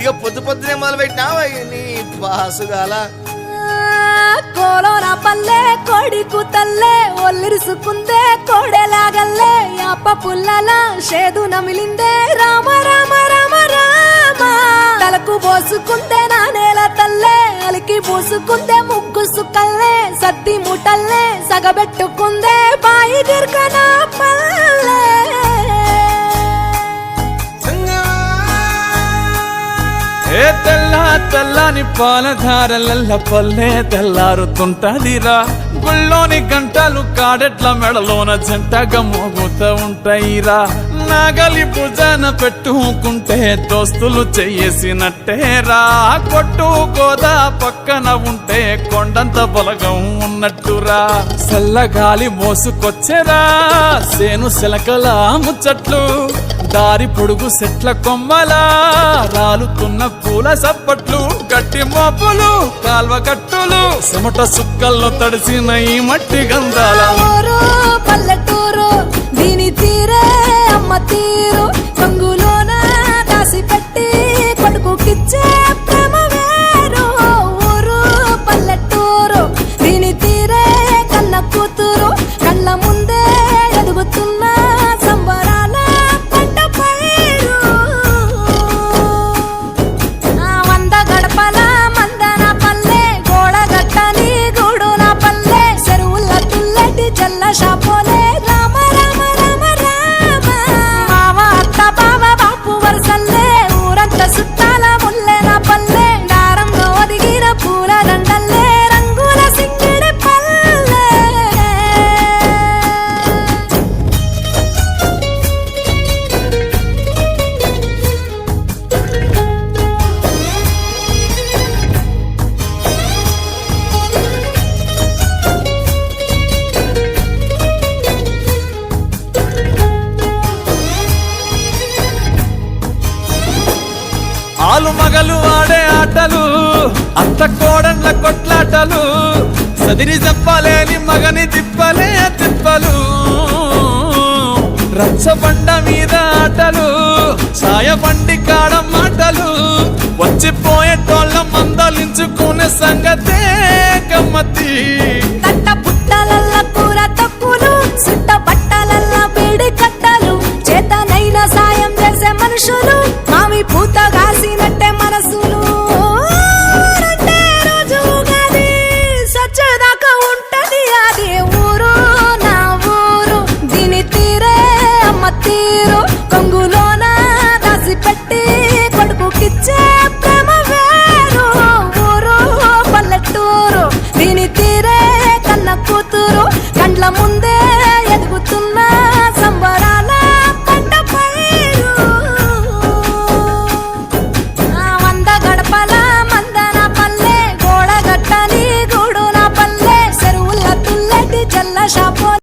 ఇక పొద్దు పొద్దునే మొదలు పెట్టినావా నీ పాసుగాల కోలోన పల్లె కోడి కూతల్లే ఒల్లిరుసుకుందే కోడెలాగల్లే యాప పుల్లల షేదు నమిలిందే రామ రామ రామ రామ తలకు పోసుకుందే నా నేల తల్లే అలికి పూసుకుందే ముగ్గు సుక్కల్లే సద్ది ముటల్లే సగబెట్టుకుందే బాయి గిర్కన పల్లె ఏ తెల్ల తెల్లని పాలధారలల్ల పల్లె తెల్లారుతుంటదిరా గుళ్ళోని గంటలు కాడెట్ల మెడలోన జంటగా మోగుతూ ఉంటాయిరా నాగలి భుజాన పెట్టుకుంటే దోస్తులు చెయ్యేసినట్టేరా కొట్టు గోదా పక్కన ఉంటే కొండంత బలగం ఉన్నట్టురా చల్లగాలి మోసుకొచ్చెరా సేను శిలకల ముచ్చట్లు దారి పొడుగు సెట్ల కొమ్మలా రాలుతున్న పూల సప్పట్లు గట్టి మోపులు కాల్వ గట్టులు చెమట సుక్కల్లో తడిసిన ఈ మట్టి గంధాల పల్లెటూరు దీని తీరే అమ్మ తీరు కంగులోన దాసి పెట్టి కొడుకుకిచ్చే ప్రేమ వేరు ఊరు పల్లెటూరు దీని తీరే కన్న కూతురు కళ్ళ ముందే ఎదుగుతున్న సంబరాల పంట పైరు వంద గడపల మందన పల్లె గోడగట్టని గూడున పల్లె చెరువుల తుల్లటి జల్ల షాపోలే రామ రామ రామ రామ మావ అత్త బావ బాపు వరసల్లే ఊరంత సుట్టాల ముల్లెన పల్లె దారంలో ఒదిగిన పూల దండల్లే రంగుల సింగిడి పల్లె ఆలు మగలు ఆడే ఆటలు అత్త కోడళ్ళ కొట్లాటలు సదిరి చెప్పలేని మగని తిప్పలే తిప్పలు రచ్చబండ మీద ఆటలు సాయబండి కాడ మాటలు వచ్చిపోయేటోళ్ళ మందలించుకునే సంగతే గమ్మతి తట్ట పుట్టలల్ల కూర తప్పులు సుట్ట బట్టలల్ల బీడి కట్టలు చేతనైన సాయం చేసే మనుషులు